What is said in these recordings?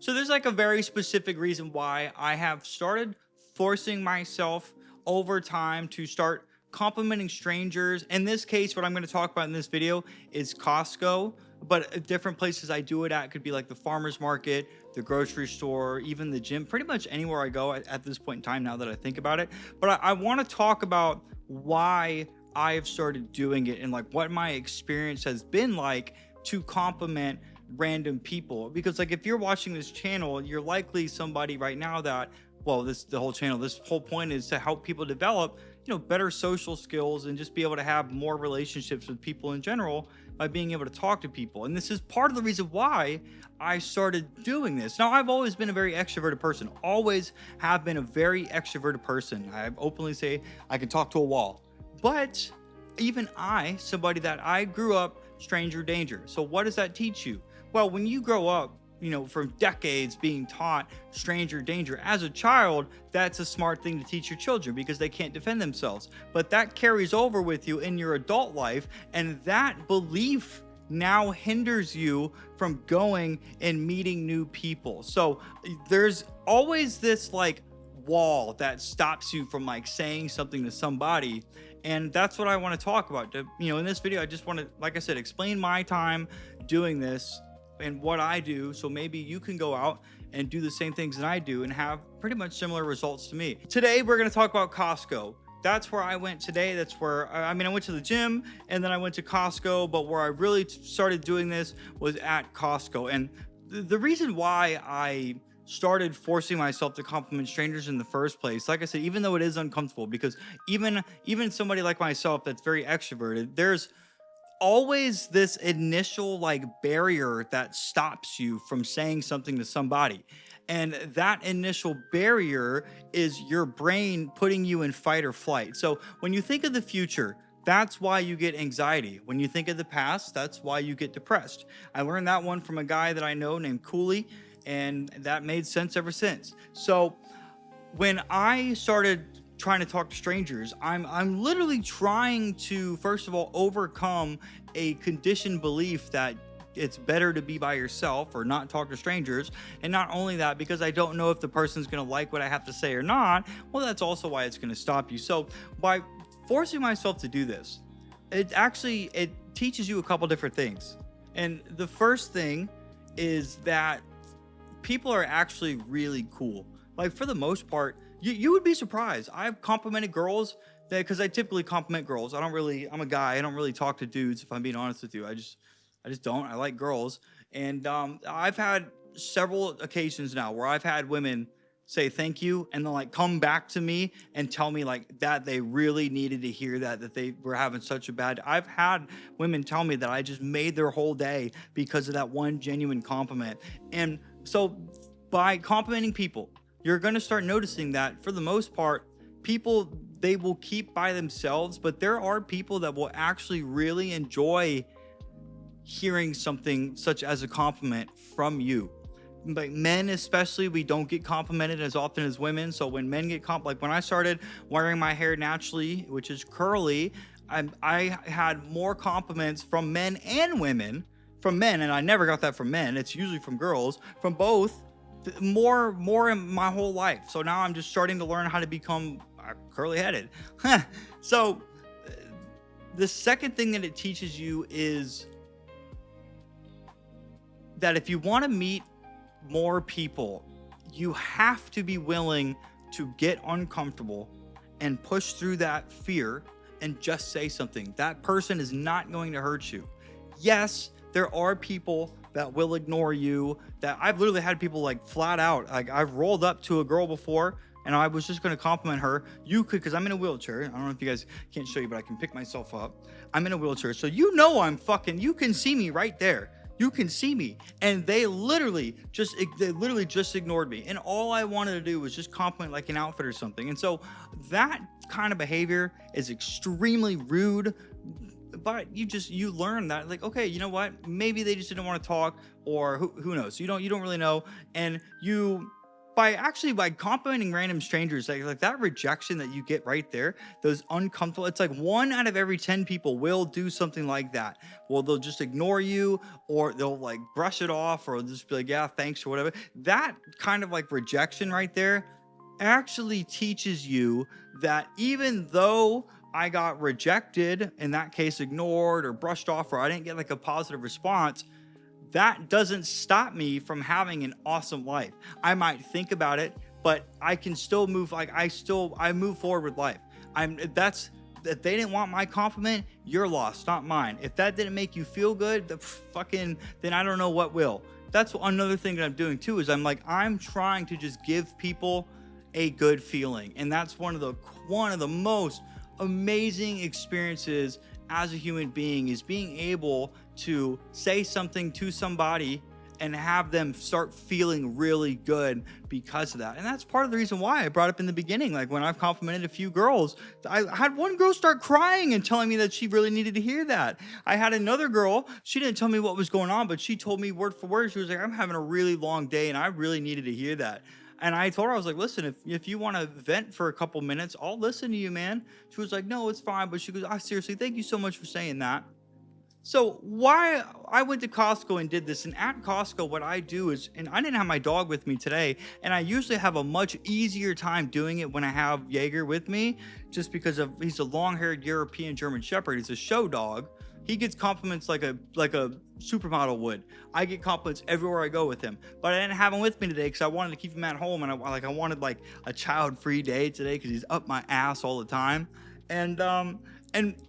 So there's like a very specific reason why I have started forcing myself over time to start complimenting strangers. In this case, what I'm going to talk about in this video is Costco, but different places I do it at could be like the farmer's market, the grocery store, even the gym, pretty much anywhere I go at this point in time now that I think about it. But I want to talk about why I've started doing it and like what my experience has been like to compliment random people. Because like if you're watching this channel, you're likely somebody right now that, well, the whole channel, this whole point is to help people develop, better social skills and just be able to have more relationships with people in general by being able to talk to people. And this is part of the reason why I started doing this. Now, I've always been a very extroverted person, always have been a very extroverted person. I openly say I can talk to a wall, but even somebody that I grew up stranger danger. So what does that teach you? Well, when you grow up, from decades being taught stranger danger as a child, that's a smart thing to teach your children because they can't defend themselves. But that carries over with you in your adult life, and that belief now hinders you from going and meeting new people. So there's always this like wall that stops you from like saying something to somebody. And that's what I want to talk about. In this video, I just want to, like I said, explain my time doing this and what I do, so maybe you can go out and do the same things that I do and have pretty much similar results to me. Today, we're gonna talk about Costco. That's where I went today. That's where, I went to the gym and then I went to Costco, but where I really started doing this was at Costco. And the reason why I started forcing myself to compliment strangers in the first place, like I said, even though it is uncomfortable, because even somebody like myself that's very extroverted, there's always this initial like barrier that stops you from saying something to somebody. And that initial barrier is your brain putting you in fight or flight. So when you think of the future, that's why you get anxiety. When you think of the past, that's why you get depressed. I learned that one from a guy that I know named Cooley, and that made sense ever since. So when I started trying to talk to strangers, I'm literally trying to, first of all, overcome a conditioned belief that it's better to be by yourself or not talk to strangers. And not only that, because I don't know if the person's going to like what I have to say or not, well, that's also why it's going to stop you. So by forcing myself to do this, it teaches you a couple different things. And the first thing is that people are actually really cool. Like for the most part, you would be surprised. I've complimented girls because I typically compliment girls. I'm a guy. I don't really talk to dudes, if I'm being honest with you. I just don't. I like girls. And I've had several occasions now where I've had women say thank you and then like come back to me and tell me like that they really needed to hear that they were having such a bad. I've had women tell me that I just made their whole day because of that one genuine compliment. And so by complimenting people, you're going to start noticing that for the most part, people, they will keep by themselves, but there are people that will actually really enjoy hearing something such as a compliment from you. Like men especially, we don't get complimented as often as women. So when men get like when I started wearing my hair naturally, which is curly, I had more compliments from men and women. From men, and I never got that from men. It's usually from girls, from both. More in my whole life. So now I'm just starting to learn how to become curly-headed. So the second thing that it teaches you is that if you want to meet more people, you have to be willing to get uncomfortable and push through that fear and just say something. That person is not going to hurt you. Yes, there are people that will ignore you. That I've literally had people like flat out, like I've rolled up to a girl before and I was just going to compliment her. You could, because I'm in a wheelchair. I don't know if you guys can't show you, but I can pick myself up. I'm in a wheelchair. So I'm fucking, you can see me right there. You can see me. And they literally just ignored me. And all I wanted to do was just compliment like an outfit or something. And so that kind of behavior is extremely rude. But you learn that, like, okay, you know what? Maybe they just didn't want to talk, or who knows? You don't really know. And by complimenting random strangers, like that rejection that you get right there, those uncomfortable, it's like 1 out of every 10 people will do something like that. Well, they'll just ignore you, or they'll like brush it off, or they'll just be like, yeah, thanks, or whatever. That kind of like rejection right there actually teaches you that even though I got rejected, in that case, ignored or brushed off, or I didn't get like a positive response, that doesn't stop me from having an awesome life. I might think about it, but I can still move. Like I move forward with life. If they didn't want my compliment, you're lost, not mine. If that didn't make you feel good, then I don't know what will. That's another thing that I'm doing too, is I'm trying to just give people a good feeling. And that's one of the most amazing experiences as a human being, is being able to say something to somebody and have them start feeling really good because of that. And that's part of the reason why I brought up in the beginning, like when I've complimented a few girls, I had one girl start crying and telling me that she really needed to hear that. I had another girl, she didn't tell me what was going on, but she told me word for word, she was like, I'm having a really long day and I really needed to hear that. And I told her, I was like, listen, if you want to vent for a couple minutes, I'll listen to you, man. She was like, no, it's fine. But she goes, seriously, thank you so much for saying that. So why I went to Costco and did this, and at Costco, what I do is, and I didn't have my dog with me today, and I usually have a much easier time doing it when I have Jaeger with me, just because he's a long-haired European German Shepherd. He's a show dog. He gets compliments like a supermodel would. I get compliments everywhere I go with him, but I didn't have him with me today because I wanted to keep him at home, and I wanted like a child-free day today because he's up my ass all the time, and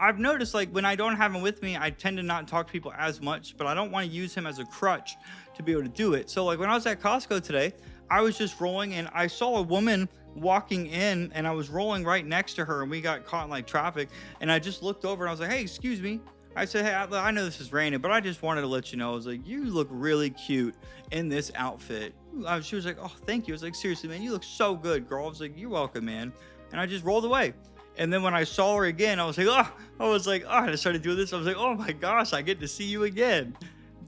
I've noticed, like, when I don't have him with me, I tend to not talk to people as much, but I don't want to use him as a crutch to be able to do it. So like when I was at Costco today, I was just rolling and I saw a woman walking in, and I was rolling right next to her, and we got caught in like traffic, and I just looked over and I was like, hey, excuse me. I said, hey, I know this is raining, but I just wanted to let you know. I was like, you look really cute in this outfit. She was like, oh, thank you. I was like, seriously, man, you look so good, girl. I was like, you're welcome, man. And I just rolled away. And then when I saw her again, I was like, I started doing this. I was like, oh my gosh, I get to see you again.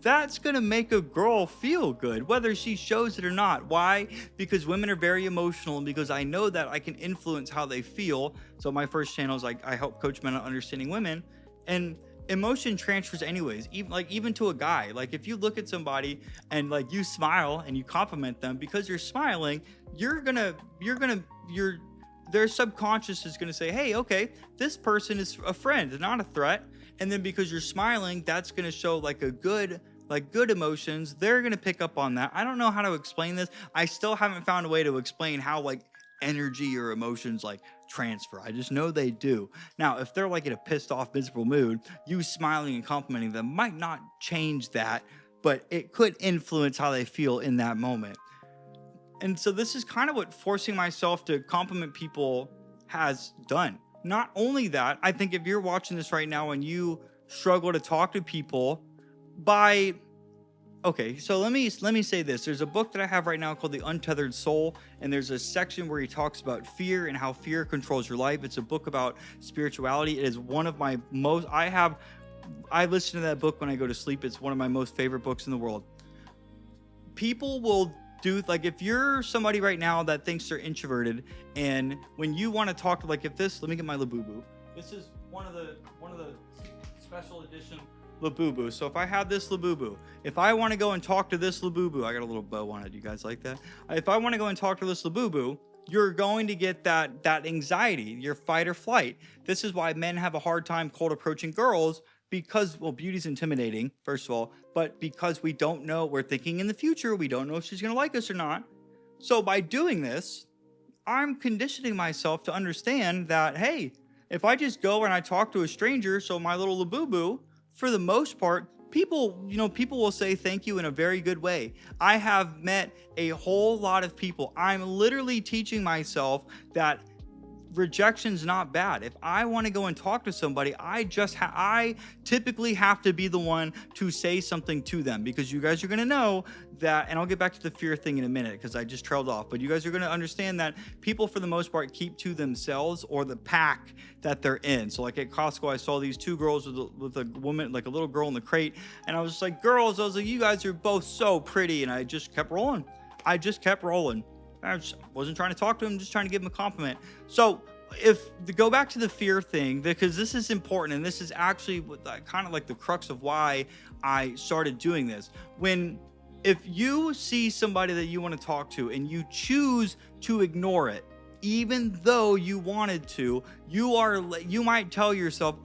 That's going to make a girl feel good, whether she shows it or not. Why? Because women are very emotional, and because I know that I can influence how they feel. So my first channel is like, I help coach men on understanding women, and emotion transfers anyways, even to a guy. Like if you look at somebody and like you smile and you compliment them, because you're smiling, their subconscious is going to say, hey, okay, this person is a friend, not a threat. And then because you're smiling, that's going to show like good emotions. They're going to pick up on that. I don't know how to explain this. I still haven't found a way to explain how like energy or emotions like transfer. I just know they do. Now, if they're like in a pissed off, miserable mood, you smiling and complimenting them might not change that, but it could influence how they feel in that moment. And so this is kind of what forcing myself to compliment people has done. Not only that, I think if you're watching this right now and you struggle to talk to people okay, so let me say this. There's a book that I have right now called The Untethered Soul, and there's a section where he talks about fear and how fear controls your life. It's a book about spirituality. It is one of my most, I listen to that book when I go to sleep. It's one of my most favorite books in the world. People will do, like if you're somebody right now that thinks they're introverted, and when you want to talk to, like if this, let me get my Labubu. This is one of the special edition Labubu. So if I have this Labubu, if I want to go and talk to this Labubu, I got a little bow on it. You guys like that? If I want to go and talk to this Labubu, you're going to get that anxiety, your fight or flight. This is why men have a hard time cold approaching girls, because, well, beauty's intimidating, first of all, but because we don't know, we're thinking in the future, we don't know if she's going to like us or not. So by doing this, I'm conditioning myself to understand that, hey, if I just go and I talk to a stranger, so my little Labubu, for the most part, people will say thank you in a very good way. I have met a whole lot of people. I'm literally teaching myself that rejection's not bad. If I want to go and talk to somebody, I typically have to be the one to say something to them, because you guys are going to know that, and I'll get back to the fear thing in a minute because I just trailed off, but you guys are going to understand that people for the most part keep to themselves or the pack that they're in. So like at Costco, I saw these two girls with a woman, like a little girl in the crate, and I was just like, girls, I was like, you guys are both so pretty, and I just kept rolling. I just wasn't trying to talk to him, just trying to give him a compliment. So to go back to the fear thing, because this is important, and this is actually kind of like the crux of why I started doing this. If you see somebody that you want to talk to and you choose to ignore it, even though you wanted to, you might tell yourself,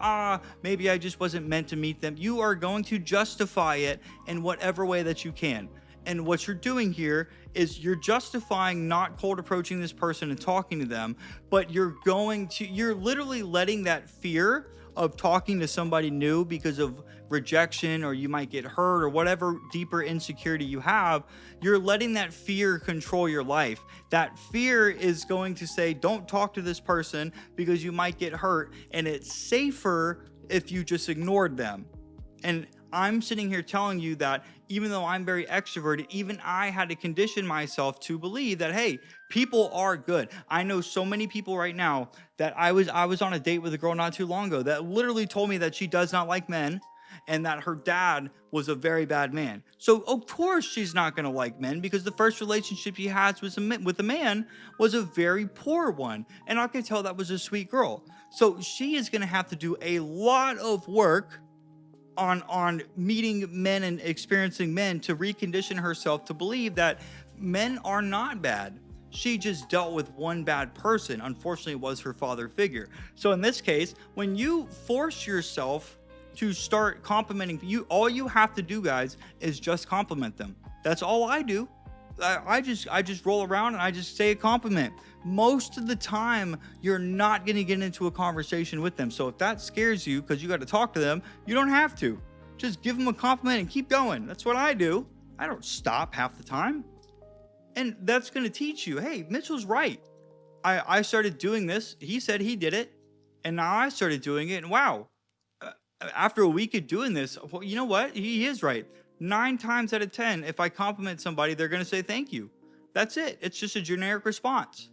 maybe I just wasn't meant to meet them. You are going to justify it in whatever way that you can. And what you're doing here is you're justifying not cold approaching this person and talking to them, but you're literally letting that fear of talking to somebody new because of rejection, or you might get hurt, or whatever deeper insecurity you have, you're letting that fear control your life. That fear is going to say, don't talk to this person because you might get hurt, and it's safer if you just ignored them. And I'm sitting here telling you that even though I'm very extroverted, even I had to condition myself to believe that, hey, people are good. I know so many people right now that I was on a date with a girl not too long ago that literally told me that she does not like men and that her dad was a very bad man. So of course she's not going to like men, because the first relationship she has with a man was a very poor one. And I could tell that was a sweet girl. So she is going to have to do a lot of work on meeting men and experiencing men to recondition herself to believe that men are not bad. She just dealt with one bad person. Unfortunately, it was her father figure. So in this case, when you force yourself to start complimenting you, all you have to do, guys, is just compliment them. That's all I do. I just roll around and I just say a compliment. Most of the time, you're not going to get into a conversation with them. So if that scares you because you got to talk to them, you don't have to. Just give them a compliment and keep going. That's what I do. I don't stop half the time. And that's going to teach you, hey, Mitchell's right. I started doing this. He said he did it. And now I started doing it. And wow, after a week of doing this, well, you know what? He is right. 9 times out of 10, if I compliment somebody, they're going to say thank you. That's it. It's just a generic response.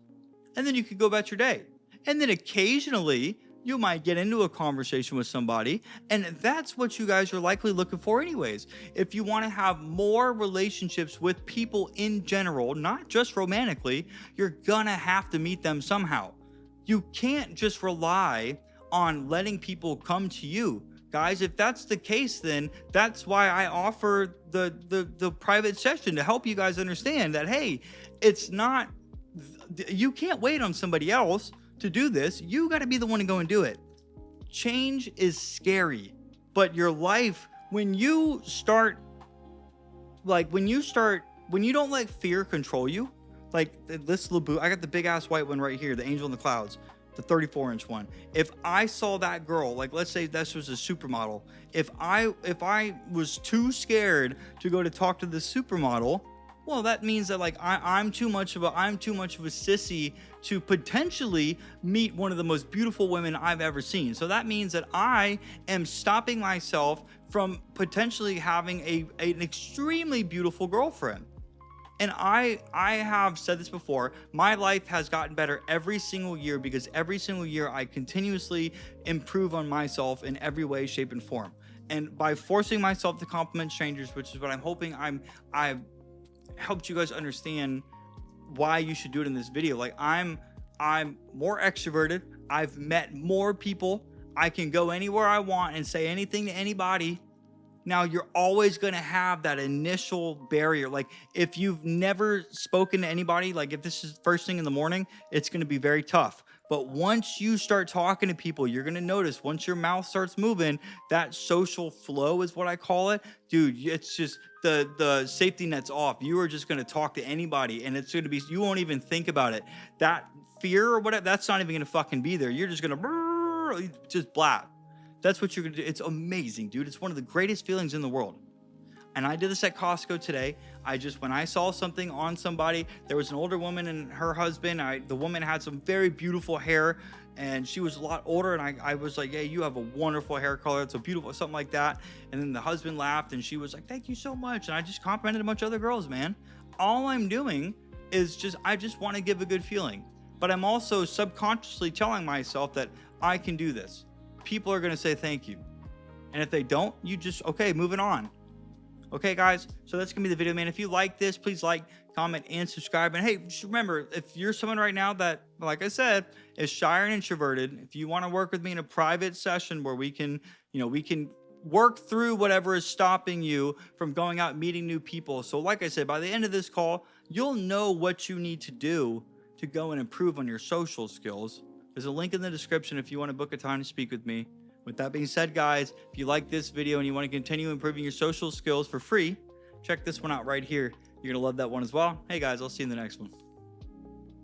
And then you could go about your day. And then occasionally you might get into a conversation with somebody, and that's what you guys are likely looking for anyways. If you want to have more relationships with people in general, not just romantically, you're gonna have to meet them somehow. You can't just rely on letting people come to you. Guys, if that's the case, then that's why I offer the private session to help you guys understand that, hey, it's not, you can't wait on somebody else to do this. You got to be the one to go and do it. Change is scary, but your life, when you don't let fear control you, like this Labu, I got the big ass white one right here, the Angel in the Clouds, the 34-inch one. If I saw that girl, like let's say this was a supermodel, if I was too scared to go to talk to the supermodel, well, that means that like I'm too much of a sissy to potentially meet one of the most beautiful women I've ever seen. So that means that I am stopping myself from potentially having an extremely beautiful girlfriend. And I have said this before, my life has gotten better every single year because every single year I continuously improve on myself in every way, shape, and form. And by forcing myself to compliment strangers, which is what I'm hoping I've helped you guys understand why you should do it in this video. Like I'm more extroverted. I've met more people. I can go anywhere I want and say anything to anybody. Now, you're always going to have that initial barrier. Like if you've never spoken to anybody, like if this is first thing in the morning, it's going to be very tough. But once you start talking to people, you're going to notice once your mouth starts moving, that social flow is what I call it. Dude, it's just the safety net's off. You are just going to talk to anybody and it's going to be, you won't even think about it. That fear or whatever, that's not even going to fucking be there. You're just going to just blab. That's what you're going to do. It's amazing, dude. It's one of the greatest feelings in the world. And I did this at Costco today. When I saw something on somebody, there was an older woman and her husband. The woman had some very beautiful hair and she was a lot older. And I was like, hey, you have a wonderful hair color. It's so beautiful, something like that. And then the husband laughed and she was like, thank you so much. And I just complimented a bunch of other girls, man. All I'm doing is I just want to give a good feeling. But I'm also subconsciously telling myself that I can do this. People are going to say thank you. And if they don't, you just, okay, moving on. Okay, guys, so that's gonna be the video, man. If you like this, please like, comment, and subscribe. And hey, just remember, if you're someone right now that, like I said, is shy and introverted, if you want to work with me in a private session where we can, we can work through whatever is stopping you from going out and meeting new people. So like I said, by the end of this call, you'll know what you need to do to go and improve on your social skills. There's a link in the description if you want to book a time to speak with me. With that being said, guys, if you like this video and you want to continue improving your social skills for free, check this one out right here. You're going to love that one as well. Hey guys, I'll see you in the next one.